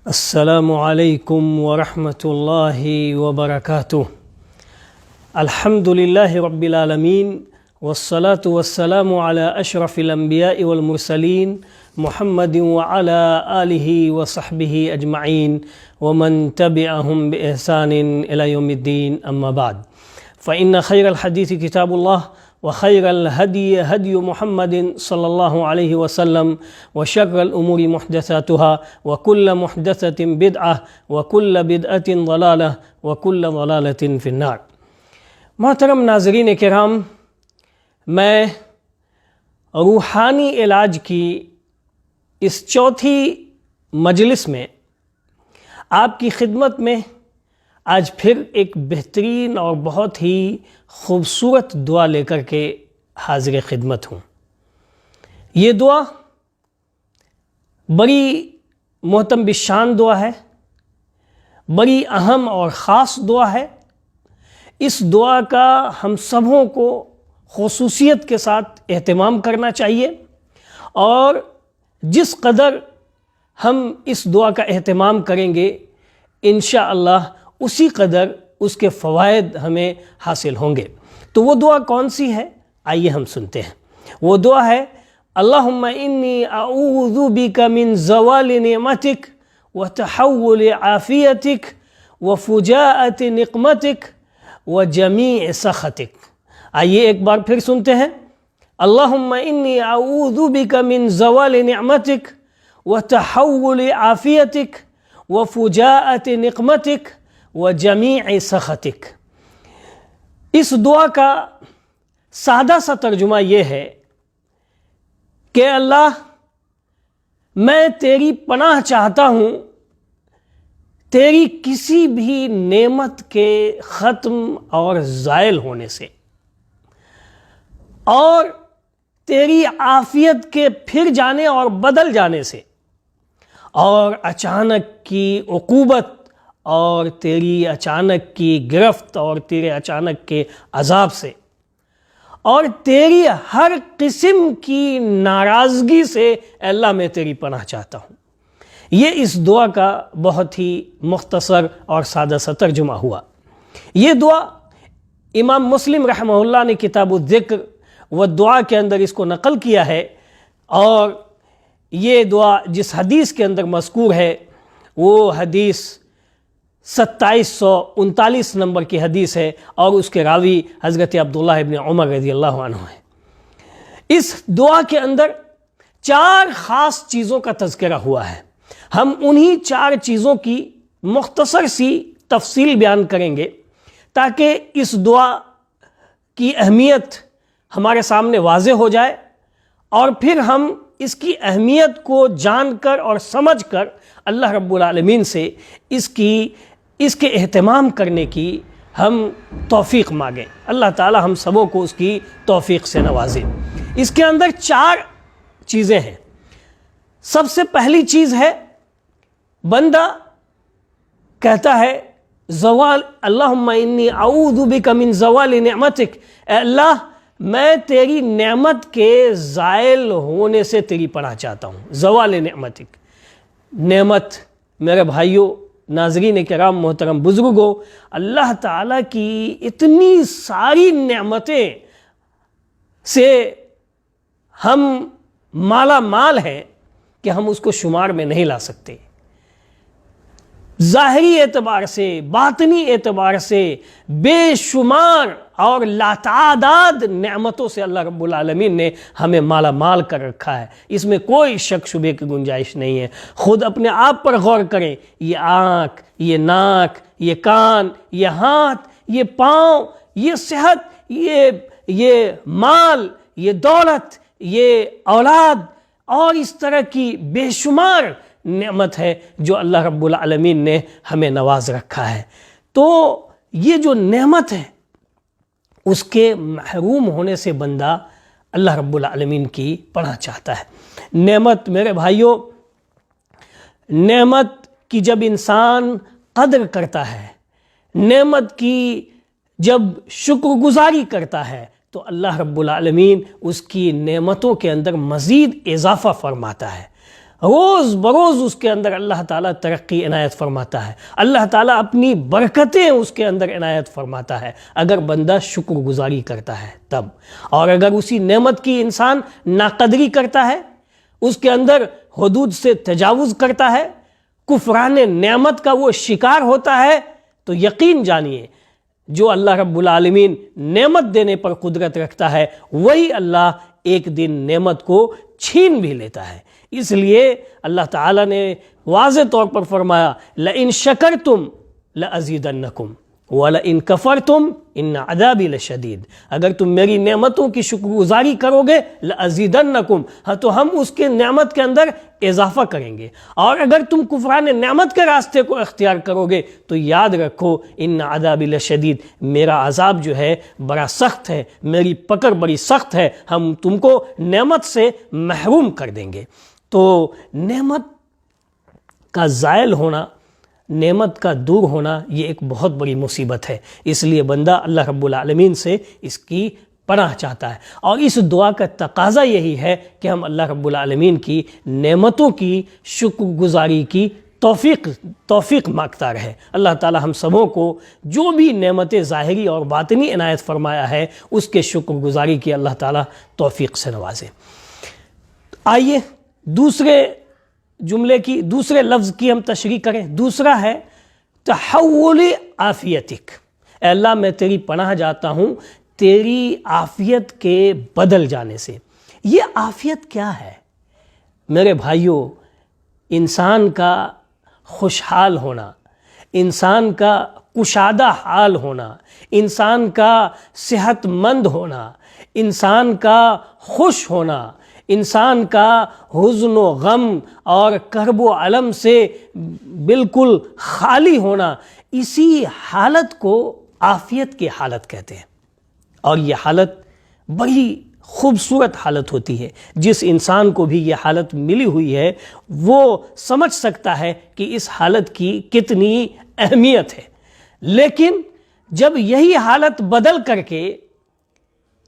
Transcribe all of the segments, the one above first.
السلام علیکم ورحمۃ اللہ وبرکاتہ۔ الحمد للہ رب العالمین والصلاة والسلام علی اشرف الانبیاء والمرسلین محمد وعلی آلہ وصحبہ اجمعین ومن تبعہم بإحسان الی یوم الدین، اما بعد فإن خیر الحدیث کتاب اللہ وخیر الہدی ہدی محمد صلی اللہ علیہ وسلم وشر الامور محدثاتها وکل محدثۃ بدعہ وکل بدعۃ ضلالہ وکل ضلالۃ فی النار۔ محترم ناظرین کرام، میں روحانی علاج کی اس چوتھی مجلس میں آپ کی خدمت میں آج پھر ایک بہترین اور بہت ہی خوبصورت دعا لے کر کے حاضر خدمت ہوں۔ یہ دعا بڑی محترم بشان دعا ہے، بڑی اہم اور خاص دعا ہے۔ اس دعا کا ہم سبوں کو خصوصیت کے ساتھ اہتمام کرنا چاہیے، اور جس قدر ہم اس دعا کا اہتمام کریں گے انشاءاللہ اسی قدر اس کے فوائد ہمیں حاصل ہوں گے۔ تو وہ دعا کون سی ہے؟ آئیے ہم سنتے ہیں۔ وہ دعا ہے اللہم انی اعوذ بک من زوال نعمتک وتحول عافیتک وفجاءت نقمتک وجمیع سخطک۔ آئیے ایک بار پھر سنتے ہیں۔ اللہم انی اعوذ بک من زوال نعمتک وتحول عافیتک وفجاءت نقمتک وجمیع سخطک۔ اس دعا کا سادہ سا ترجمہ یہ ہے کہ اللہ، میں تیری پناہ چاہتا ہوں تیری کسی بھی نعمت کے ختم اور زائل ہونے سے، اور تیری عافیت کے پھر جانے اور بدل جانے سے، اور اچانک کی عقوبت اور تیری اچانک کی گرفت اور تیرے اچانک کے عذاب سے، اور تیری ہر قسم کی ناراضگی سے اے اللہ میں تیری پناہ چاہتا ہوں۔ یہ اس دعا کا بہت ہی مختصر اور سادہ سا ترجمہ ہوا۔ یہ دعا امام مسلم رحمہ اللہ نے کتاب الذکر و دعا کے اندر اس کو نقل کیا ہے، اور یہ دعا جس حدیث کے اندر مذکور ہے وہ حدیث 2739 نمبر کی حدیث ہے، اور اس کے راوی حضرت عبداللہ ابن عمر رضی اللہ عنہ ہے۔ اس دعا کے اندر 4 خاص چیزوں کا تذکرہ ہوا ہے۔ ہم انہی 4 چیزوں کی مختصر سی تفصیل بیان کریں گے تاکہ اس دعا کی اہمیت ہمارے سامنے واضح ہو جائے، اور پھر ہم اس کی اہمیت کو جان کر اور سمجھ کر اللہ رب العالمین سے اس کے اہتمام کرنے کی ہم توفیق مانگیں۔ اللہ تعالی ہم سبوں کو اس کی توفیق سے نوازے۔ اس کے اندر 4 چیزیں ہیں۔ سب سے پہلی چیز ہے، بندہ کہتا ہے زوال، اللہم انی اعوذ بک من زوال نعمتک، اے اللہ میں تیری نعمت کے زائل ہونے سے تیری پناہ چاہتا ہوں۔ زوال نعمتک، نعمت میرے بھائیوں، ناظرین کرام، محترم بزرگوں، اللہ تعالیٰ کی اتنی ساری نعمتیں سے ہم مالا مال ہیں کہ ہم اس کو شمار میں نہیں لا سکتے۔ ظاہری اعتبار سے، باطنی اعتبار سے بے شمار اور لاتعداد نعمتوں سے اللہ رب العالمین نے ہمیں مالا مال کر رکھا ہے، اس میں کوئی شک شبے کی گنجائش نہیں ہے۔ خود اپنے آپ پر غور کریں، یہ آنکھ، یہ ناک، یہ کان، یہ ہاتھ، یہ پاؤں، یہ صحت، یہ مال، یہ دولت، یہ اولاد، اور اس طرح کی بے شمار نعمت ہے جو اللہ رب العالمین نے ہمیں نواز رکھا ہے۔ تو یہ جو نعمت ہے اس کے محروم ہونے سے بندہ اللہ رب العالمین کی پناہ چاہتا ہے۔ نعمت میرے بھائیوں، نعمت کی جب انسان قدر کرتا ہے، نعمت کی جب شکر گزاری کرتا ہے، تو اللہ رب العالمین اس کی نعمتوں کے اندر مزید اضافہ فرماتا ہے۔ روز بروز اس کے اندر اللہ تعالیٰ ترقی عنایت فرماتا ہے، اللہ تعالیٰ اپنی برکتیں اس کے اندر عنایت فرماتا ہے اگر بندہ شکر گزاری کرتا ہے تب۔ اور اگر اسی نعمت کی انسان ناقدری کرتا ہے، اس کے اندر حدود سے تجاوز کرتا ہے، کفران نعمت کا وہ شکار ہوتا ہے، تو یقین جانیے جو اللہ رب العالمین نعمت دینے پر قدرت رکھتا ہے وہی اللہ ایک دن نعمت کو چھین بھی لیتا ہے۔ اس لیے اللہ تعالیٰ نے واضح طور پر فرمایا لَإِن شَكَرْتُمْ لَأَزِيدَنَّكُمْ وَلَإِن كَفَرْتُمْ إِنَّ عَذَابِي لَشَدِيدٌ، اگر تم میری نعمتوں کی شکر گزاری کرو گے لَأَزِيدَنَّكُمْ، ہاں تو ہم اس کے نعمت کے اندر اضافہ کریں گے، اور اگر تم کفران نعمت کے راستے کو اختیار کرو گے تو یاد رکھو إِنَّ عَذَابِي لَشَدِيدٌ، میرا عذاب جو ہے بڑا سخت ہے، میری پکڑ بڑی سخت ہے، ہم تم کو نعمت سے محروم کر دیں گے۔ تو نعمت کا زائل ہونا، نعمت کا دور ہونا، یہ ایک بہت بڑی مصیبت ہے، اس لیے بندہ اللہ رب العالمین سے اس کی پناہ چاہتا ہے، اور اس دعا کا تقاضا یہی ہے کہ ہم اللہ رب العالمین کی نعمتوں کی شکر گزاری کی توفیق مانگتا رہے۔ اللہ تعالی ہم سبوں کو جو بھی نعمت ظاہری اور باطنی عنایت فرمایا ہے اس کے شکر گزاری کی اللہ تعالی توفیق سے نوازے۔ آئیے دوسرے جملے کی، دوسرے لفظ کی ہم تشریح کریں۔ دوسرا ہے تحول عافیتک، اے اللہ میں تیری پناہ جاتا ہوں تیری عافیت کے بدل جانے سے۔ یہ عافیت کیا ہے میرے بھائیوں؟ انسان کا خوشحال ہونا، انسان کا کشادہ حال ہونا، انسان کا صحت مند ہونا، انسان کا خوش ہونا، انسان کا حزن و غم اور کرب و علم سے بالکل خالی ہونا، اسی حالت کو عافیت کی حالت کہتے ہیں۔ اور یہ حالت بڑی خوبصورت حالت ہوتی ہے۔ جس انسان کو بھی یہ حالت ملی ہوئی ہے وہ سمجھ سکتا ہے کہ اس حالت کی کتنی اہمیت ہے، لیکن جب یہی حالت بدل کر کے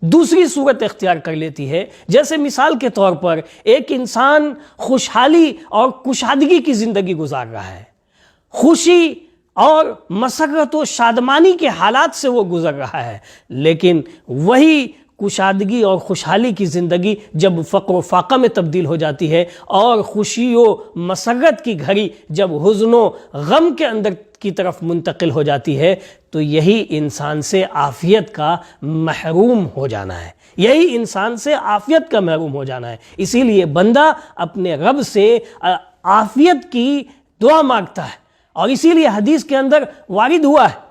دوسری صورت اختیار کر لیتی ہے، جیسے مثال کے طور پر ایک انسان خوشحالی اور کشادگی کی زندگی گزار رہا ہے، خوشی اور مسرت و شادمانی کے حالات سے وہ گزر رہا ہے، لیکن وہی کشادگی اور خوشحالی کی زندگی جب فقر و فاقہ میں تبدیل ہو جاتی ہے، اور خوشی و مسرت کی گھڑی جب حزن و غم کے اندر کی طرف منتقل ہو جاتی ہے، تو یہی انسان سے عافیت کا محروم ہو جانا ہے، یہی انسان سے عافیت کا محروم ہو جانا ہے۔ اسی لیے بندہ اپنے رب سے عافیت کی دعا مانگتا ہے، اور اسی لیے حدیث کے اندر وارد ہوا ہے،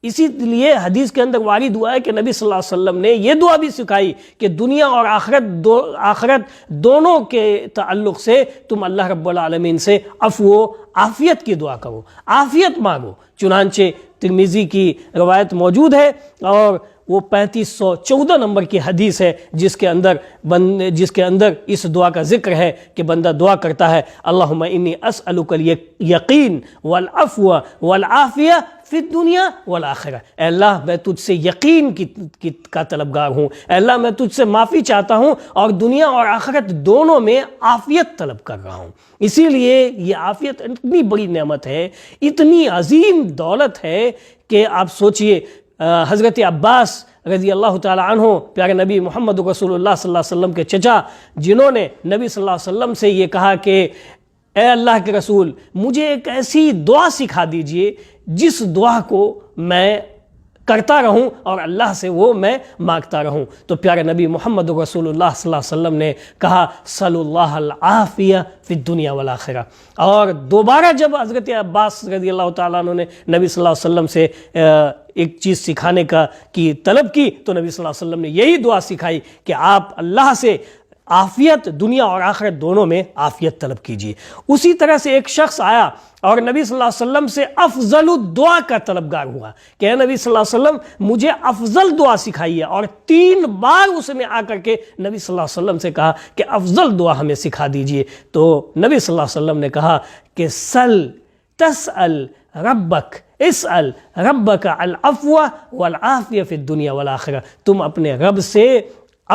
اسی لیے حدیث کے اندر وارد ہوا ہے کہ نبی صلی اللہ علیہ وسلم نے یہ دعا بھی سکھائی کہ دنیا اور آخرت دونوں کے تعلق سے تم اللہ رب العالمین سے عفو و عافیت کی دعا کرو، عافیت مانگو۔ چنانچہ ترمذی کی روایت موجود ہے، اور وہ 3514 نمبر کی حدیث ہے جس کے اندر اس دعا کا ذکر ہے کہ بندہ دعا کرتا ہے اللہم انی اسألک الیقین والعفو والعافیہ فی الدنیا والآخرہ، اے اللہ میں تجھ سے یقین کا طلبگار ہوں، اے اللہ میں تجھ سے معافی چاہتا ہوں اور دنیا اور آخرت دونوں میں عافیت طلب کر رہا ہوں۔ اسی لیے یہ عافیت اتنی بڑی نعمت ہے، اتنی عظیم دولت ہے کہ آپ سوچئے حضرت عباس رضی اللہ تعالی عنہ پیارے نبی محمد رسول اللہ صلی اللہ علیہ وسلم کے چچا، جنہوں نے نبی صلی اللہ علیہ وسلم سے یہ کہا کہ اے اللہ کے رسول مجھے ایک ایسی دعا سکھا دیجئے جس دعا کو میں کرتا رہوں اور اللہ سے وہ میں مانگتا رہوں۔ تو پیارے نبی محمد رسول اللہ صلی اللہ علیہ وسلم نے کہا صلی اللہ العافیہ فی الدنیا والآخرہ، اور دوبارہ جب حضرت عباس رضی اللہ تعالیٰ عنہ نے نبی صلی اللہ علیہ وسلم سے ایک چیز سکھانے کی طلب کی تو نبی صلی اللہ علیہ وسلم نے یہی دعا سکھائی کہ آپ اللہ سے عافیت دنیا اور آخرت دونوں میں عافیت طلب کیجیے۔ اسی طرح سے ایک شخص آیا اور نبی صلی اللہ علیہ وسلم سے افضل الدعا کا طلبگار ہوا کہ اے نبی صلی اللہ علیہ وسلم مجھے افضل دعا سکھائیے، اور 3 بار اس نے آ کر کے نبی صلی اللہ علیہ وسلم سے کہا کہ افضل دعا ہمیں سکھا دیجیے۔ تو نبی صلی اللہ علیہ وسلم نے کہا کہ سل تسأل ربک، اسأل ربک العفو والعافیہ فی الدنیا والآخرہ، تم اپنے رب سے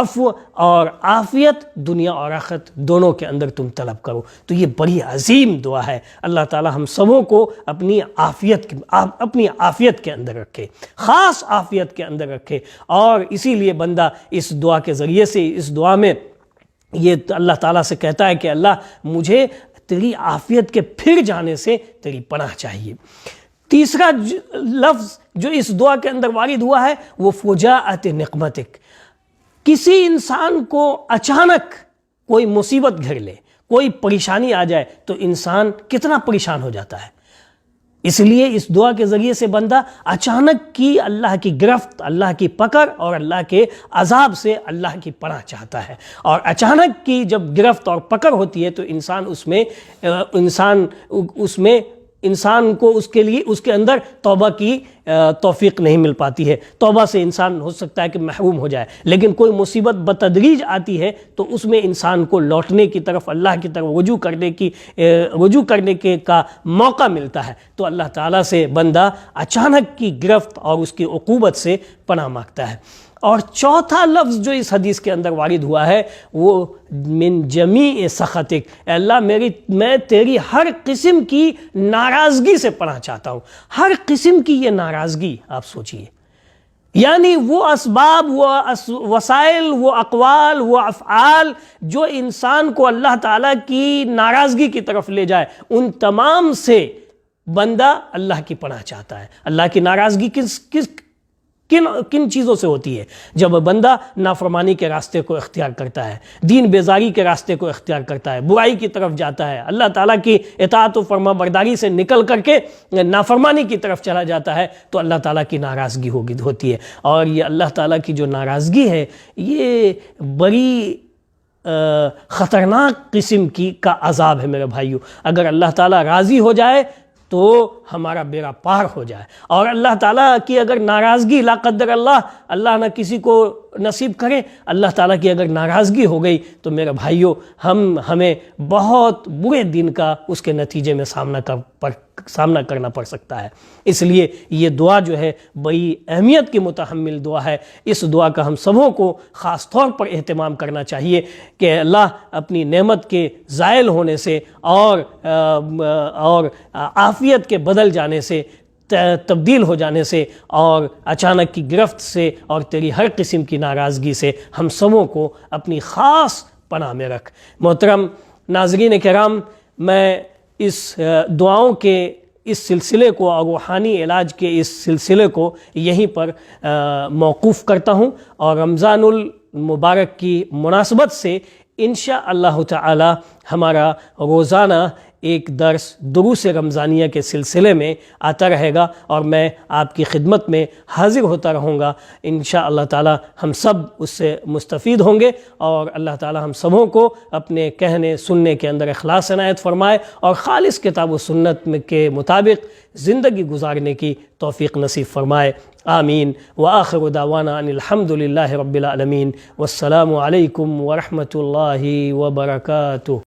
عفو اور عافیت دنیا اور آخرت دونوں کے اندر تم طلب کرو۔ تو یہ بڑی عظیم دعا ہے۔ اللہ تعالی ہم سبوں کو اپنی عافیت کے اندر رکھے، خاص عافیت کے اندر رکھے۔ اور اسی لیے بندہ اس دعا کے ذریعے سے، اس دعا میں یہ اللہ تعالیٰ سے کہتا ہے کہ اللہ مجھے تیری عافیت کے پھر جانے سے تیری پناہ چاہیے۔ تیسرا لفظ جو اس دعا کے اندر وارد ہوا ہے وہ فجاءت نقمتک۔ کسی انسان کو اچانک کوئی مصیبت گھیر لے، کوئی پریشانی آ جائے تو انسان کتنا پریشان ہو جاتا ہے۔ اس لیے اس دعا کے ذریعے سے بندہ اچانک کی اللہ کی گرفت، اللہ کی پکڑ اور اللہ کے عذاب سے اللہ کی پناہ چاہتا ہے۔ اور اچانک کی جب گرفت اور پکڑ ہوتی ہے تو انسان کو اس کے لیے اس کے اندر توبہ کی توفیق نہیں مل پاتی ہے، توبہ سے انسان ہو سکتا ہے کہ محروم ہو جائے۔ لیکن کوئی مصیبت بتدریج آتی ہے تو اس میں انسان کو لوٹنے کی طرف، اللہ کی طرف رجوع کرنے کا موقع ملتا ہے۔ تو اللہ تعالیٰ سے بندہ اچانک کی گرفت اور اس کی عقوبت سے پناہ مانگتا ہے۔ اور چوتھا لفظ جو اس حدیث کے اندر وارد ہوا ہے وہ من جمیع سخطک، اے اللہ میں تیری ہر قسم کی ناراضگی سے پناہ چاہتا ہوں۔ ہر قسم کی یہ ناراضگی آپ سوچئے، یعنی وہ اسباب، وہ وسائل، وہ اقوال، وہ افعال جو انسان کو اللہ تعالیٰ کی ناراضگی کی طرف لے جائے، ان تمام سے بندہ اللہ کی پناہ چاہتا ہے۔ اللہ کی ناراضگی کن چیزوں سے ہوتی ہے؟ جب بندہ نافرمانی کے راستے کو اختیار کرتا ہے، دین بیزاری کے راستے کو اختیار کرتا ہے، برائی کی طرف جاتا ہے، اللہ تعالیٰ کی اطاعت و فرما برداری سے نکل کر کے نافرمانی کی طرف چلا جاتا ہے تو اللہ تعالیٰ کی ناراضگی ہوتی ہے۔ اور یہ اللہ تعالیٰ کی جو ناراضگی ہے یہ بڑی خطرناک قسم کا عذاب ہے میرے بھائیو۔ اگر اللہ تعالیٰ راضی ہو جائے تو ہمارا بیڑا پار ہو جائے، اور اللہ تعالیٰ کی اگر ناراضگی، لا قدر اللہ نہ کسی کو نصیب کرے، اللہ تعالیٰ کی اگر ناراضگی ہو گئی تو میرے بھائیوں ہمیں بہت برے دن کا اس کے نتیجے میں سامنا کرنا پڑ سکتا ہے۔ اس لیے یہ دعا جو ہے بڑی اہمیت کی متحمل دعا ہے۔ اس دعا کا ہم سبوں کو خاص طور پر اہتمام کرنا چاہیے کہ اللہ اپنی نعمت کے زائل ہونے سے اور عافیت کے بدل جانے سے، تبدیل ہو جانے سے، اور اچانک کی گرفت سے اور تیری ہر قسم کی ناراضگی سے ہم سبوں کو اپنی خاص پناہ میں رکھ۔ محترم ناظرین کرام، میں اس دعاؤں کے اس سلسلے کو اور روحانی علاج کے اس سلسلے کو یہیں پر موقوف کرتا ہوں، اور رمضان المبارک کی مناسبت سے انشاءاللہ تعالی ہمارا روزانہ ایک درس دروس رمضانیہ کے سلسلے میں آتا رہے گا، اور میں آپ کی خدمت میں حاضر ہوتا رہوں گا۔ انشاءاللہ تعالی ہم سب اس سے مستفید ہوں گے، اور اللہ تعالی ہم سبوں کو اپنے کہنے سننے کے اندر اخلاص عنایت فرمائے اور خالص کتاب و سنت کے مطابق زندگی گزارنے کی توفیق نصیب فرمائے۔ آمین۔ وآخر دعوانا ان الحمد للہ رب العالمین، والسلام علیکم ورحمۃ اللہ وبرکاتہ۔